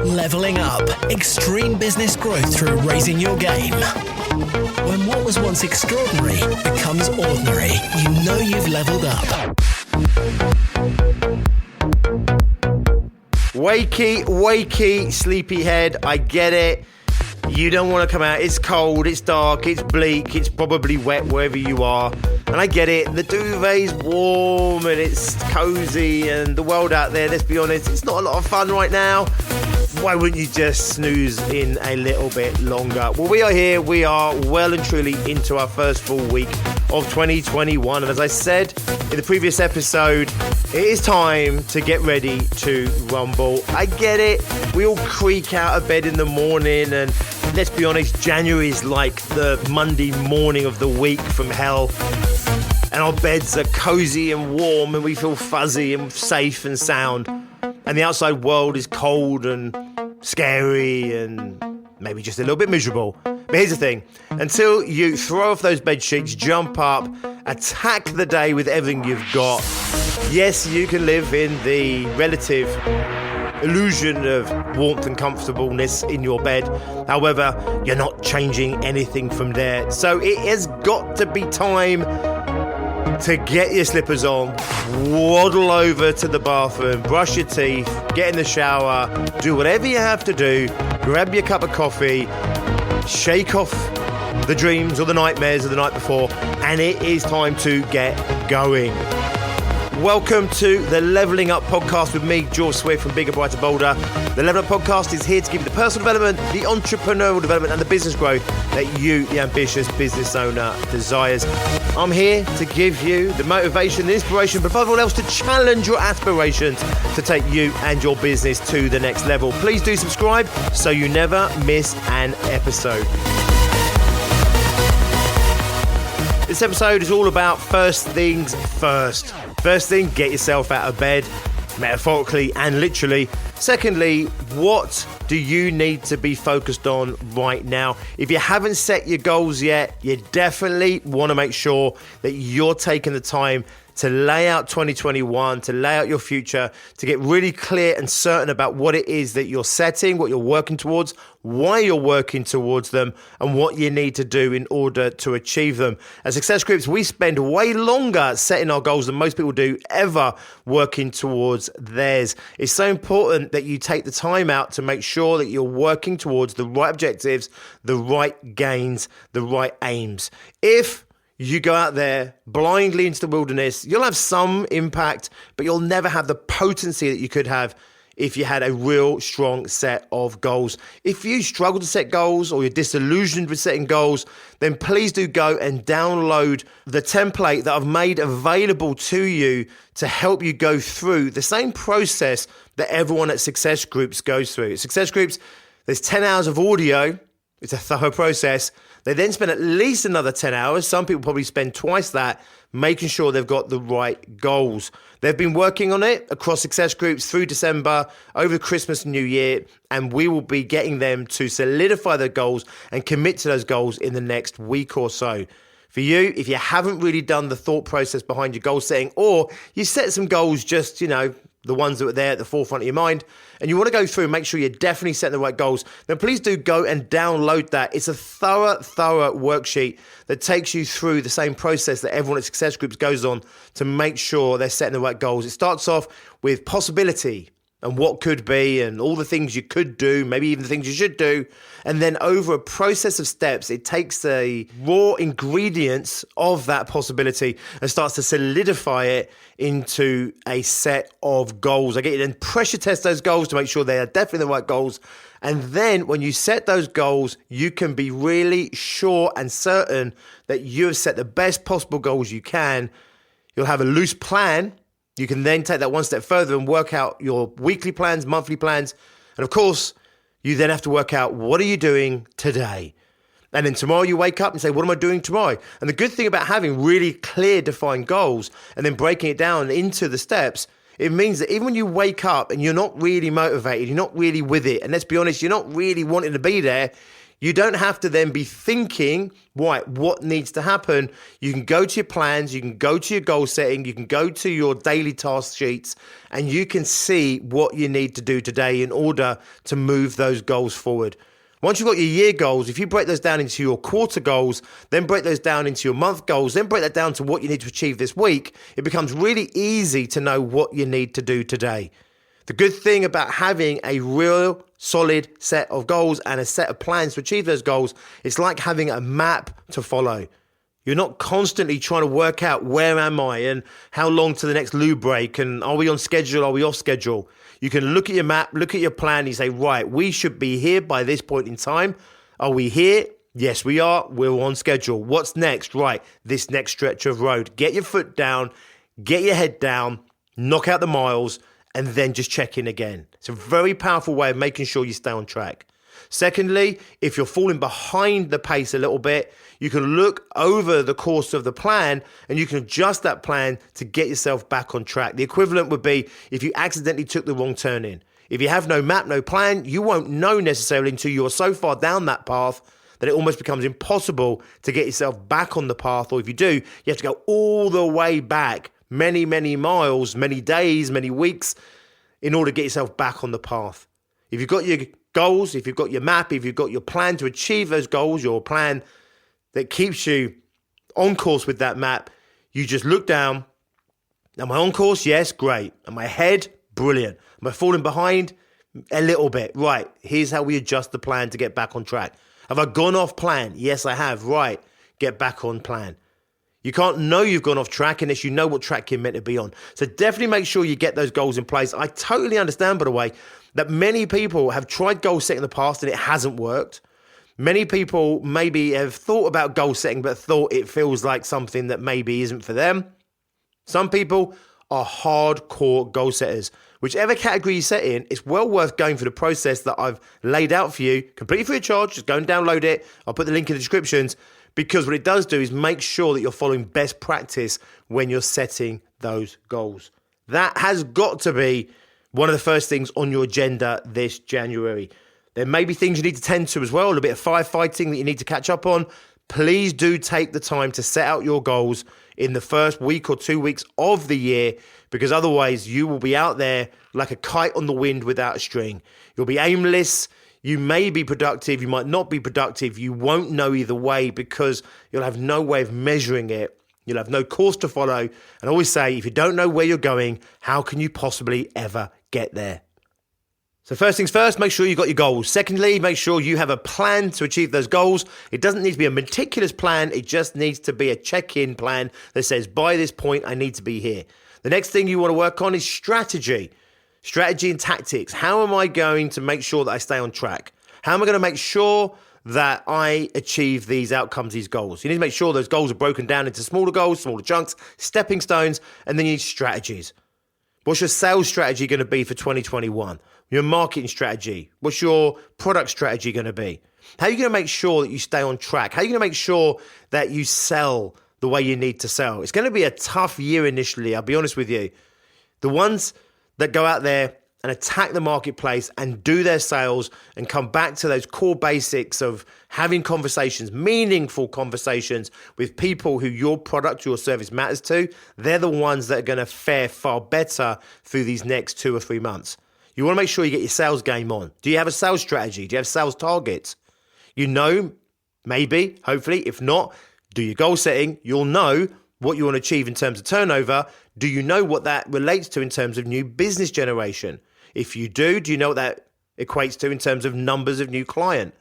Leveling up. Extreme business growth through raising your game. When what was once extraordinary becomes ordinary, you know you've leveled up. Wakey, sleepyhead, I get it. You don't want to come out. It's cold, it's dark, it's bleak, it's probably wet wherever you are. And I get it. The duvet's warm and it's cozy, and the world out there, let's be honest, it's not a lot of fun right now. Why wouldn't you just snooze in a little bit longer? Well, we are here. We are well and truly into our first full week of 2021. And as I said in the previous episode, it is time to get ready to rumble. I get it. We all creak out of bed in the morning, and let's be honest, January is like the Monday morning of the week from hell. And our beds are cozy and warm, and we feel fuzzy and safe and sound. And the outside world is cold and scary and maybe just a little bit miserable. But here's the thing. Until you throw off those bed sheets, jump up, attack the day with everything you've got, yes, you can live in the relative illusion of warmth and comfortableness in your bed. However, you're not changing anything from there. So it has got to be time to get your slippers on, waddle over to the bathroom, brush your teeth, get in the shower, do whatever you have to do, grab your cup of coffee, shake off the dreams or the nightmares of the night before, and it is time to get going. Welcome to the Leveling Up podcast with me, George Swift from Bigger, Brighter, Bolder. The Leveling Up podcast is here to give you the personal development, the entrepreneurial development, and the business growth that you, the ambitious business owner, desires. I'm here to give you the motivation, the inspiration, but above all else, to challenge your aspirations to take you and your business to the next level. Please do subscribe so you never miss an episode. This episode is all about first things first. First thing, get yourself out of bed, metaphorically and literally. Secondly, what do you need to be focused on right now? If you haven't set your goals yet, you definitely want to make sure that you're taking the time to lay out 2021, to lay out your future, to get really clear and certain about what it is that you're setting, what you're working towards, why you're working towards them, and what you need to do in order to achieve them. As Success Groups, we spend way longer setting our goals than most people do ever working towards theirs. It's so important that you take the time out to make sure that you're working towards the right objectives, the right gains, the right aims. If you go out there blindly into the wilderness, you'll have some impact, but you'll never have the potency that you could have if you had a real strong set of goals. If you struggle to set goals or you're disillusioned with setting goals, then please do go and download the template that I've made available to you to help you go through the same process that everyone at Success Groups goes through. Success Groups, there's 10 hours of audio. It's a thorough process. They then spend at least another 10 hours. Some people probably spend twice that, making sure they've got the right goals. They've been working on it across Success Groups through December, over Christmas and New Year, and we will be getting them to solidify their goals and commit to those goals in the next week or so. For you, if you haven't really done the thought process behind your goal setting, or you set some goals just, the ones that were there at the forefront of your mind, and you want to go through and make sure you're definitely setting the right goals, then please do go and download that. It's a thorough worksheet that takes you through the same process that everyone at Success Groups goes on to make sure they're setting the right goals. It starts off with possibility and what could be and all the things you could do, maybe even the things you should do. And then over a process of steps, it takes the raw ingredients of that possibility and starts to solidify it into a set of goals. I get you then pressure test those goals to make sure they are definitely the right goals. And then when you set those goals, you can be really sure and certain that you have set the best possible goals you can. You'll have a loose plan. You can then take that one step further and work out your weekly plans, monthly plans. And of course, you then have to work out, what are you doing today? And then tomorrow you wake up and say, what am I doing tomorrow? And the good thing about having really clear, defined goals and then breaking it down into the steps, it means that even when you wake up and you're not really motivated, you're not really with it, and let's be honest, you're not really wanting to be there, You don't have to then be thinking, right, what needs to happen? You can go to your plans, you can go to your goal setting, you can go to your daily task sheets, and you can see what you need to do today in order to move those goals forward. Once you've got your year goals, if you break those down into your quarter goals, then break those down into your month goals, then break that down to what you need to achieve this week, it becomes really easy to know what you need to do today. The good thing about having a real solid set of goals and a set of plans to achieve those goals, it's like having a map to follow. You're not constantly trying to work out where am I and how long to the next loo break and are we on schedule, are we off schedule? You can look at your map, look at your plan, and you say, right, we should be here by this point in time. Are we here? Yes, we are. We're on schedule. What's next? Right, this next stretch of road. Get your foot down, get your head down, knock out the miles, and then just check in again. It's a very powerful way of making sure you stay on track. Secondly, if you're falling behind the pace a little bit, you can look over the course of the plan and you can adjust that plan to get yourself back on track. The equivalent would be if you accidentally took the wrong turn in. If you have no map, no plan, you won't know necessarily until you're so far down that path that it almost becomes impossible to get yourself back on the path. Or if you do, you have to go all the way back many, many miles, many days, many weeks in order to get yourself back on the path. If you've got your goals, if you've got your map, if you've got your plan to achieve those goals, your plan that keeps you on course with that map, you just look down. Am I on course? Yes, great. Am I ahead? Brilliant. Am I falling behind? A little bit. Right, here's how we adjust the plan to get back on track. Have I gone off plan? Yes, I have. Right, get back on plan. You can't know you've gone off track unless you know what track you're meant to be on. So definitely make sure you get those goals in place. I totally understand, by the way, that many people have tried goal setting in the past and it hasn't worked. Many people maybe have thought about goal setting but thought it feels like something that maybe isn't for them. Some people are hardcore goal setters. Whichever category you set in, it's well worth going through the process that I've laid out for you, completely free of charge. Just go and download it. I'll put the link in the descriptions. Because what it does do is make sure that you're following best practice when you're setting those goals. That has got to be one of the first things on your agenda this January. There may be things you need to tend to as well, a little bit of firefighting that you need to catch up on. Please do take the time to set out your goals in the first week or 2 weeks of the year, because otherwise you will be out there like a kite on the wind without a string. You'll be aimless. You may be productive, you might not be productive, you won't know either way because you'll have no way of measuring it. You'll have no course to follow. And I always say, if you don't know where you're going, how can you possibly ever get there? So first things first, make sure you've got your goals. Secondly, make sure you have a plan to achieve those goals. It doesn't need to be a meticulous plan, it just needs to be a check-in plan that says, by this point, I need to be here. The next thing you want to work on is strategy. Strategy and tactics. How am I going to make sure that I stay on track? How am I going to make sure that I achieve these outcomes, these goals? You need to make sure those goals are broken down into smaller goals, smaller chunks, stepping stones, and then you need strategies. What's your sales strategy going to be for 2021? Your marketing strategy? What's your product strategy going to be? How are you going to make sure that you stay on track? How are you going to make sure that you sell the way you need to sell? It's going to be a tough year initially, I'll be honest with you. The ones that go out there and attack the marketplace and do their sales and come back to those core basics of having conversations, meaningful conversations with people who your product or your service matters to, they're the ones that are going to fare far better through these next 2 or 3 months. You want to make sure you get your sales game on. Do you have a sales strategy? Do you have sales targets? You know, maybe, hopefully, if not, do your goal setting. You'll know what you want to achieve in terms of turnover. Do you know what that relates to in terms of new business generation? If you do you know what that equates to in terms of numbers of new client?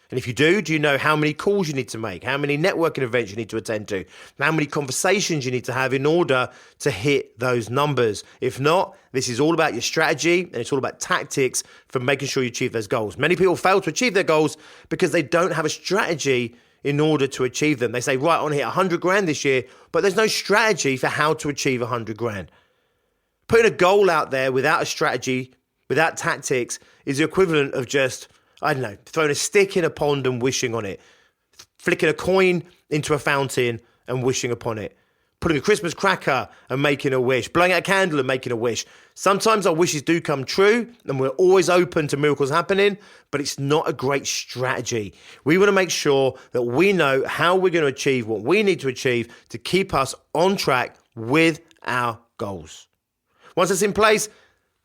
And if you do you know how many calls you need to make, how many networking events you need to attend to, how many conversations you need to have in order to hit those numbers? If not, this is all about your strategy and it's all about tactics for making sure you achieve those goals. Many people fail to achieve their goals because they don't have a strategy in order to achieve them. They say, right, I want to hit 100 grand this year, but there's no strategy for how to achieve 100 grand. Putting a goal out there without a strategy, without tactics, is the equivalent of just, I don't know, throwing a stick in a pond and wishing on it. Flicking a coin into a fountain and wishing upon it. putting a Christmas cracker and making a wish, blowing out a candle and making a wish. Sometimes our wishes do come true and we're always open to miracles happening, but it's not a great strategy. We want to make sure that we know how we're going to achieve what we need to achieve to keep us on track with our goals. Once that's in place,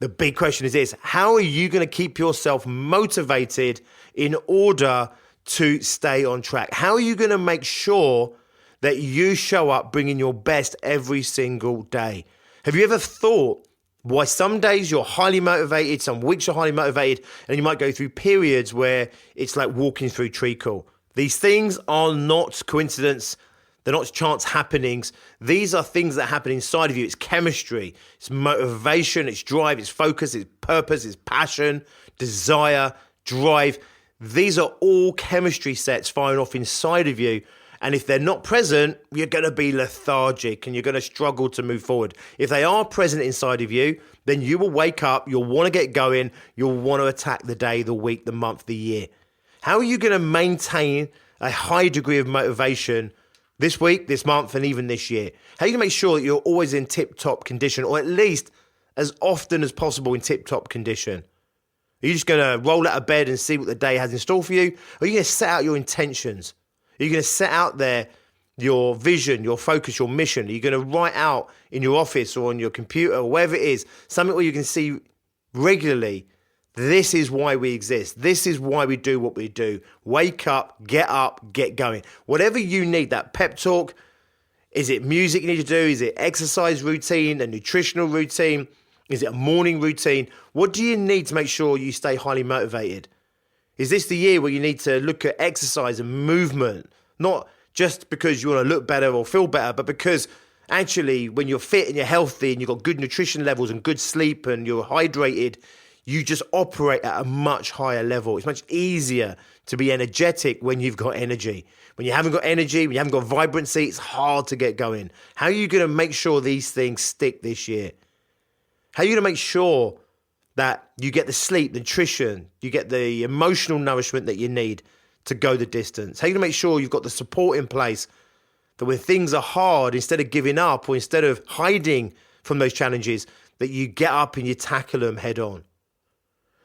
the big question is this: how are you going to keep yourself motivated in order to stay on track? How are you going to make sure that you show up bringing your best every single day? Have you ever thought why some days you're highly motivated, some weeks you're highly motivated, and you might go through periods where it's like walking through treacle? These things are not coincidence. They're not chance happenings. These are things that happen inside of you. It's chemistry, it's motivation, it's drive, it's focus, it's purpose, it's passion, desire, drive. These are all chemistry sets firing off inside of you. And if they're not present, you're going to be lethargic and you're going to struggle to move forward. If they are present inside of you, then you will wake up, you'll want to get going, you'll want to attack the day, the week, the month, the year. How are you going to maintain a high degree of motivation this week, this month, and even this year? How are you going to make sure that you're always in tip-top condition, or at least as often as possible in tip-top condition? Are you just going to roll out of bed and see what the day has in store for you? Or are you going to set out your intentions? Are you going to set out there your vision, your focus, your mission? Are you going to write out in your office or on your computer or wherever it is, something where you can see regularly, this is why we exist. This is why we do what we do. Wake up, get going. Whatever you need, that pep talk, is it music you need to do? Is it exercise routine, a nutritional routine? Is it a morning routine? What do you need to make sure you stay highly motivated? Is this the year where you need to look at exercise and movement? Not just because you want to look better or feel better, but because actually when you're fit and you're healthy and you've got good nutrition levels and good sleep and you're hydrated, you just operate at a much higher level. It's much easier to be energetic when you've got energy. When you haven't got energy, when you haven't got vibrancy, it's hard to get going. How are you going to make sure these things stick this year? How are you going to make sure that you get the sleep, the nutrition, you get the emotional nourishment that you need to go the distance? How are you going to make sure you've got the support in place that when things are hard, instead of giving up or instead of hiding from those challenges, that you get up and you tackle them head on?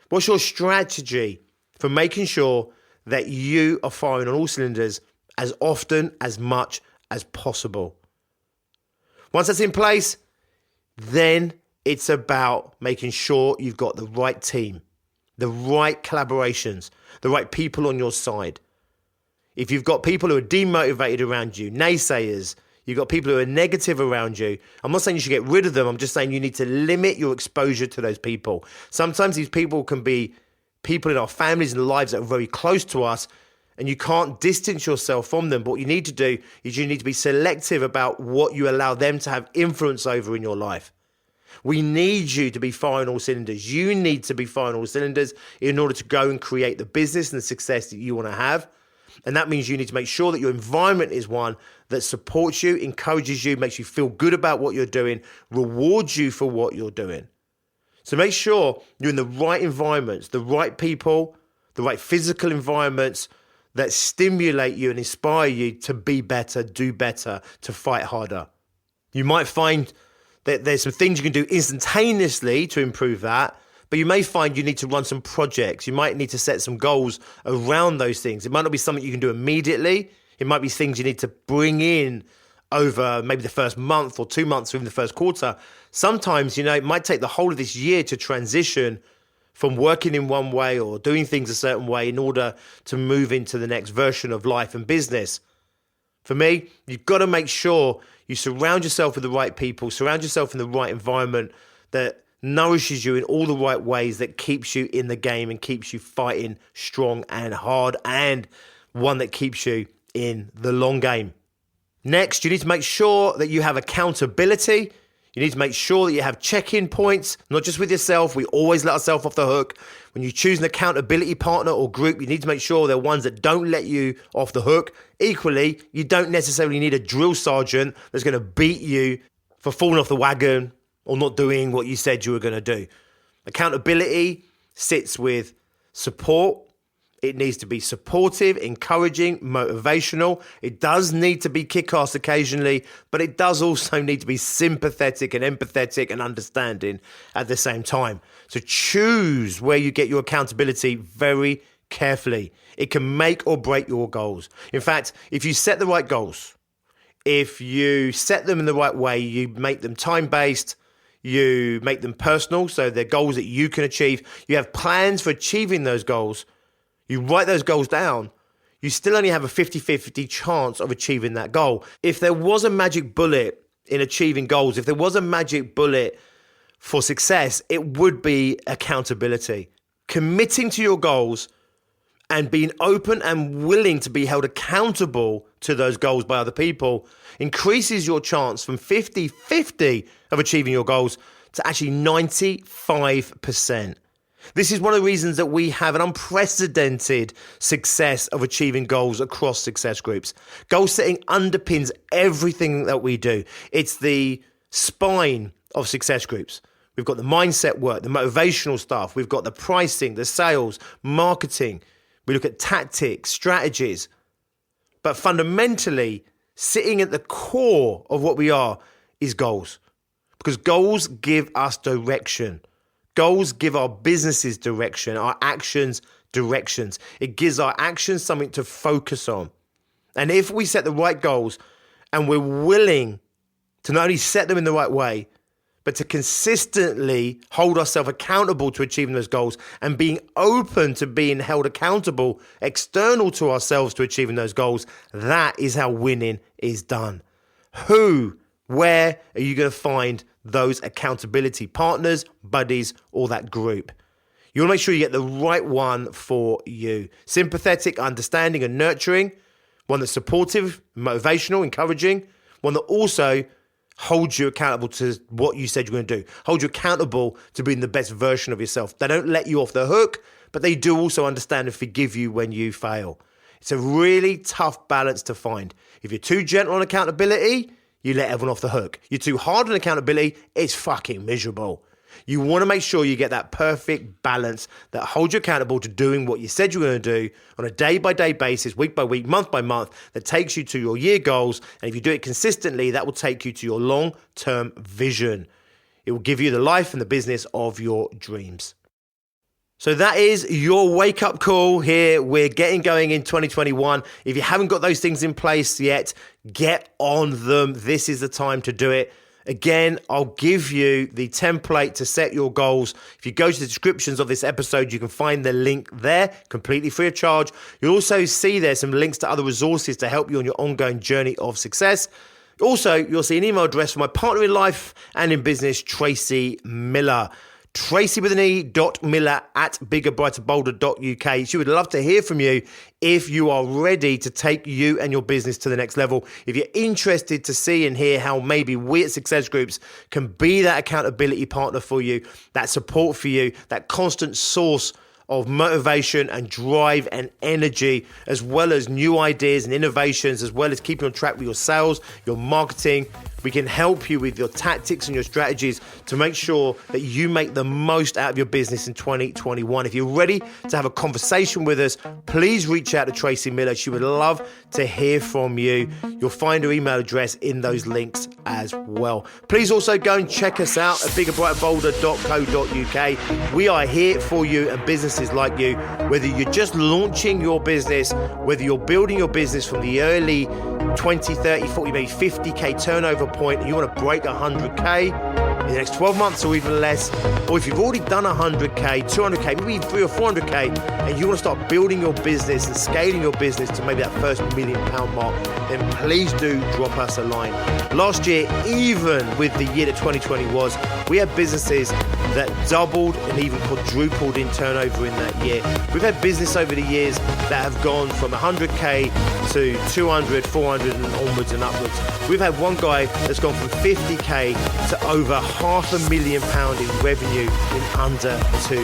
What's your strategy for making sure that you are firing on all cylinders as often, as much as possible? Once that's in place, then it's about making sure you've got the right team, the right collaborations, the right people on your side. If you've got people who are demotivated around you, naysayers, you've got people who are negative around you, I'm not saying you should get rid of them. I'm just saying you need to limit your exposure to those people. Sometimes these people can be people in our families and lives that are very close to us, and you can't distance yourself from them. But what you need to do is you need to be selective about what you allow them to have influence over in your life. We need you to be firing all cylinders. You need to be firing all cylinders in order to go and create the business and the success that you want to have. And that means you need to make sure that your environment is one that supports you, encourages you, makes you feel good about what you're doing, rewards you for what you're doing. So make sure you're in the right environments, the right people, the right physical environments that stimulate you and inspire you to be better, do better, to fight harder. You might find that there's some things you can do instantaneously to improve that, but you may find you need to run some projects. You might need to set some goals around those things. It might not be something you can do immediately. It might be things you need to bring in over maybe the first month or 2 months or even the first quarter. Sometimes, it might take the whole of this year to transition from working in one way or doing things a certain way in order to move into the next version of life and business. For me, you've got to make sure you surround yourself with the right people, surround yourself in the right environment that nourishes you in all the right ways, that keeps you in the game and keeps you fighting strong and hard, and one that keeps you in the long game. Next, you need to make sure that you have accountability. You need to make sure that you have check-in points, not just with yourself. We always let ourselves off the hook. When you choose an accountability partner or group, you need to make sure they're ones that don't let you off the hook. Equally, you don't necessarily need a drill sergeant that's going to beat you for falling off the wagon or not doing what you said you were going to do. Accountability sits with support. It needs to be supportive, encouraging, motivational. It does need to be kick-ass occasionally, but it does also need to be sympathetic and empathetic and understanding at the same time. So choose where you get your accountability very carefully. It can make or break your goals. In fact, if you set the right goals, if you set them in the right way, you make them time-based, you make them personal, so they're goals that you can achieve, you have plans for achieving those goals, you write those goals down, you still only have a 50-50 chance of achieving that goal. If there was a magic bullet in achieving goals, if there was a magic bullet for success, it would be accountability. Committing to your goals and being open and willing to be held accountable to those goals by other people increases your chance from 50-50 of achieving your goals to actually 95%. This is one of the reasons that we have an unprecedented success of achieving goals across success groups. Goal setting underpins everything that we do. It's the spine of success groups. We've got the mindset work, the motivational stuff. We've got the pricing, the sales, marketing. We look at tactics, strategies. But fundamentally, sitting at the core of what we are is goals. Because goals give us direction. Goals give our businesses direction, our actions directions. It gives our actions something to focus on. And if we set the right goals and we're willing to not only set them in the right way, but to consistently hold ourselves accountable to achieving those goals and being open to being held accountable external to ourselves to achieving those goals, that is how winning is done. Where are you going to find those accountability partners, buddies, or that group? You want to make sure you get the right one for you. Sympathetic, understanding, and nurturing. One that's supportive, motivational, encouraging. One that also holds you accountable to what you said you're going to do. Hold you accountable to being the best version of yourself. They don't let you off the hook, but they do also understand and forgive you when you fail. It's a really tough balance to find. If you're too gentle on accountability, you let everyone off the hook. You're too hard on accountability, it's fucking miserable. You want to make sure you get that perfect balance that holds you accountable to doing what you said you were going to do on a day-by-day basis, week by week, month by month, that takes you to your year goals. And if you do it consistently, that will take you to your long-term vision. It will give you the life and the business of your dreams. So that is your wake-up call here. We're getting going in 2021. If you haven't got those things in place yet, get on them. This is the time to do it. Again, I'll give you the template to set your goals. If you go to the descriptions of this episode, you can find the link there, completely free of charge. You'll also see there some links to other resources to help you on your ongoing journey of success. Also, you'll see an email address for my partner in life and in business, Tracey.Miller. Tracey.Miller@biggerbrighterbolder.uk. She would love to hear from you if you are ready to take you and your business to the next level. If you're interested to see and hear how maybe we at Success Groups can be that accountability partner for you, that support for you, that constant source of motivation and drive and energy, as well as new ideas and innovations, as well as keeping on track with your sales, your marketing. We can help you with your tactics and your strategies to make sure that you make the most out of your business in 2021. If you're ready to have a conversation with us, please reach out to Tracey Miller. She would love to hear from you. You'll find her email address in those links as well. Please also go and check us out at biggerbrighterbolder.co.uk. We are here for you and businesses like you, whether you're just launching your business, whether you're building your business from the early 20, 30, 40, maybe 50K turnover point and you want to break 100K in the next 12 months or even less, or if you've already done 100K, 200K, maybe 300 or 400K, and you want to start building your business and scaling your business to maybe that first £1 million mark, then please do drop us a line. Last year, even with the year that 2020 was, we had businesses that doubled and even quadrupled in turnover in that year. We've had business over the years that have gone from 100K to 200, 400 and onwards and upwards. We've had one guy that's gone from 50k to over £500,000 in revenue in under 2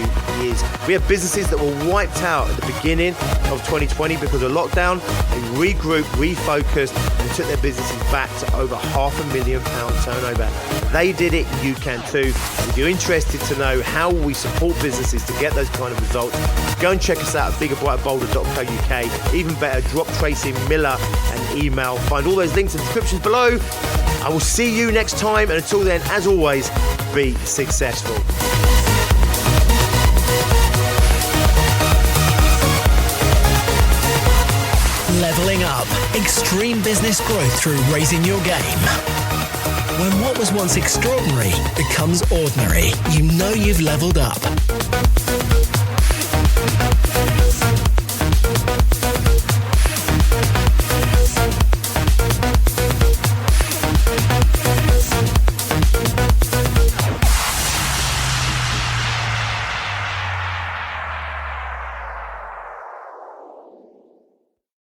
years. We have businesses that were wiped out at the beginning of 2020 because of lockdown. They regrouped, refocused, and took their businesses back to over £500,000 turnover. They did it, you can too. If you're interested to know how we support businesses to get those kind of results, go and check us out at biggerbrighterbolder.co.uk. Even better, drop Tracey.Miller an email. Find all those links in the descriptions below. I will see you next time, and until then, as always, be successful. Leveling up. Extreme business growth through raising your game. When what was once extraordinary becomes ordinary, you know you've leveled up.